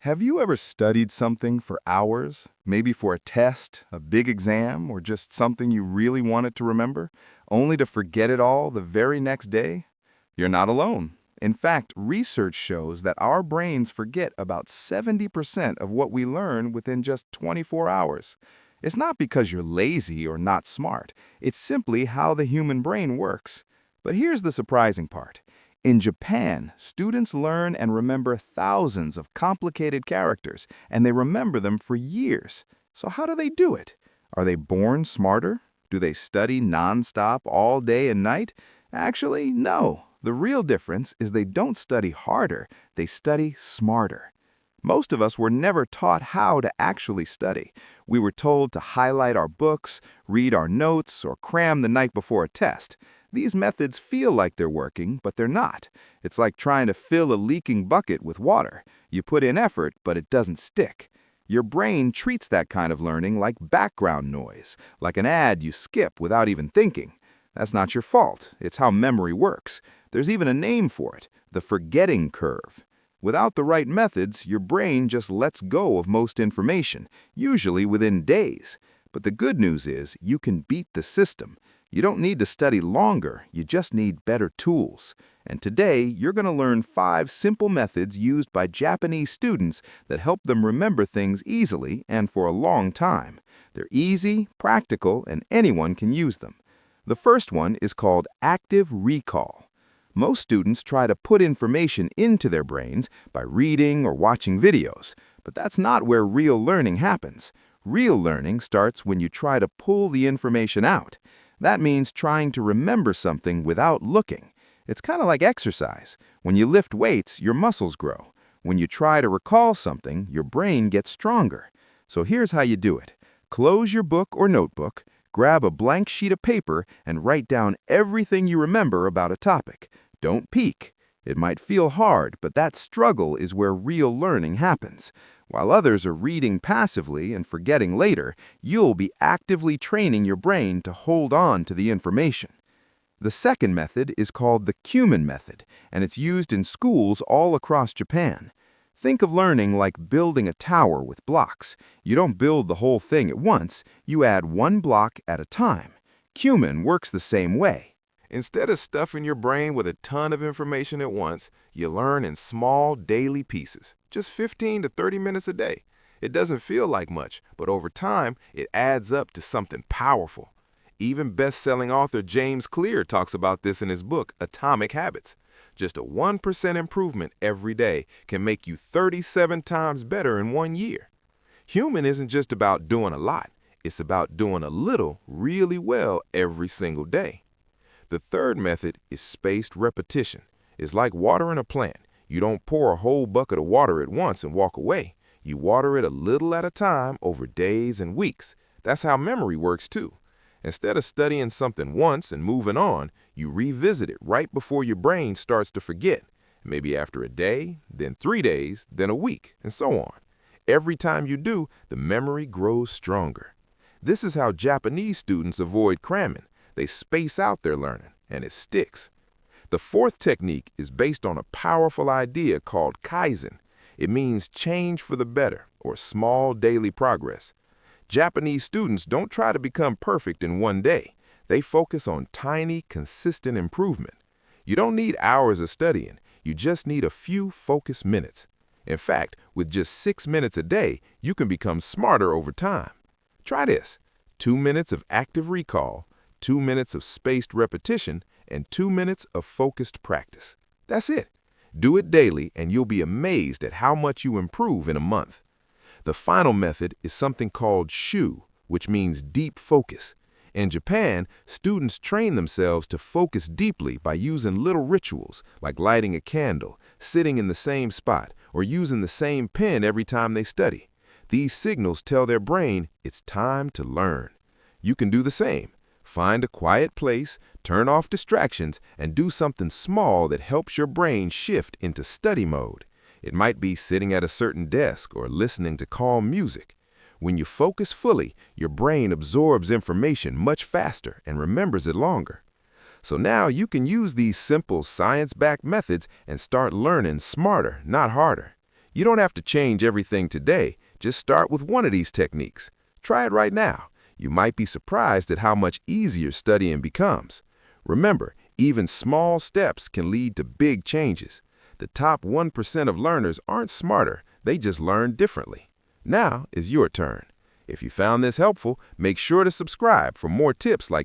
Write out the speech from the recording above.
Have you ever studied something for hours, maybe for a test, a big exam, or just something you really wanted to remember, only to forget it all the very next day? You're not alone. In fact, research shows that our brains forget about 70% of what we learn within just 24 hours. It's not because you're lazy or not smart. It's simply how the human brain works. But here's the surprising part. In Japan, students learn and remember thousands of complicated characters, and they remember them for years. So how do they do it? Are they born smarter? Do they study nonstop all day and night? Actually, no. The real difference is they don't study harder, they study smarter. Most of us were never taught how to actually study. We were told to highlight our books, read our notes, or cram the night before a test. These methods feel like they're working, but they're not. It's like trying to fill a leaking bucket with water. You put in effort, but it doesn't stick. Your brain treats that kind of learning like background noise, like an ad you skip without even thinking. That's not your fault. It's how memory works. There's even a name for it, the forgetting curve. Without the right methods, your brain just lets go of most information, usually within days. But the good news is you can beat the system. You don't need to study longer, you just need better tools. And today, you're going to learn 5 simple methods used by Japanese students that help them remember things easily and for a long time. They're easy, practical, and anyone can use them. The first one is called active recall. Most students try to put information into their brains by reading or watching videos, but that's not where real learning happens. Real learning starts when you try to pull the information out. That means trying to remember something without looking. It's kind of like exercise. When you lift weights, your muscles grow. When you try to recall something, your brain gets stronger. So here's how you do it. Close your book or notebook, grab a blank sheet of paper, and write down everything you remember about a topic. Don't peek. It might feel hard, but that struggle is where real learning happens. While others are reading passively and forgetting later, you'll be actively training your brain to hold on to the information. The second method is called the Kumin method, and it's used in schools all across Japan. Think of learning like building a tower with blocks. You don't build the whole thing at once, you add one block at a time. Kumin works the same way. Instead of stuffing your brain with a ton of information at once, you learn in small daily pieces, just 15 to 30 minutes a day. It doesn't feel like much, but over time, it adds up to something powerful. Even best-selling author James Clear talks about this in his book, Atomic Habits. Just a 1% improvement every day can make you 37 times better in 1 year. Human isn't just about doing a lot. It's about doing a little really well every single day. The third method is spaced repetition. It's like watering a plant. You don't pour a whole bucket of water at once and walk away. You water it a little at a time over days and weeks. That's how memory works too. Instead of studying something once and moving on, you revisit it right before your brain starts to forget. Maybe after a day, then 3 days, then a week, and so on. Every time you do, the memory grows stronger. This is how Japanese students avoid cramming. They space out their learning, and it sticks. The fourth technique is based on a powerful idea called Kaizen. It means change for the better, or small daily progress. Japanese students don't try to become perfect in 1 day. They focus on tiny, consistent improvement. You don't need hours of studying. You just need a few focused minutes. In fact, with just 6 minutes a day, you can become smarter over time. Try this. 2 minutes of active recall, 2 minutes of spaced repetition, and 2 minutes of focused practice. That's it. Do it daily, and you'll be amazed at how much you improve in a month. The final method is something called SHU, which means deep focus. In Japan, students train themselves to focus deeply by using little rituals, like lighting a candle, sitting in the same spot, or using the same pen every time they study. These signals tell their brain it's time to learn. You can do the same. Find a quiet place, turn off distractions, and do something small that helps your brain shift into study mode. It might be sitting at a certain desk or listening to calm music. When you focus fully, your brain absorbs information much faster and remembers it longer. So now you can use these simple science-backed methods and start learning smarter, not harder. You don't have to change everything today. Just start with one of these techniques. Try it right now. You might be surprised at how much easier studying becomes. Remember, even small steps can lead to big changes. The top 1% of learners aren't smarter, they just learn differently. Now is your turn. If you found this helpful, make sure to subscribe for more tips like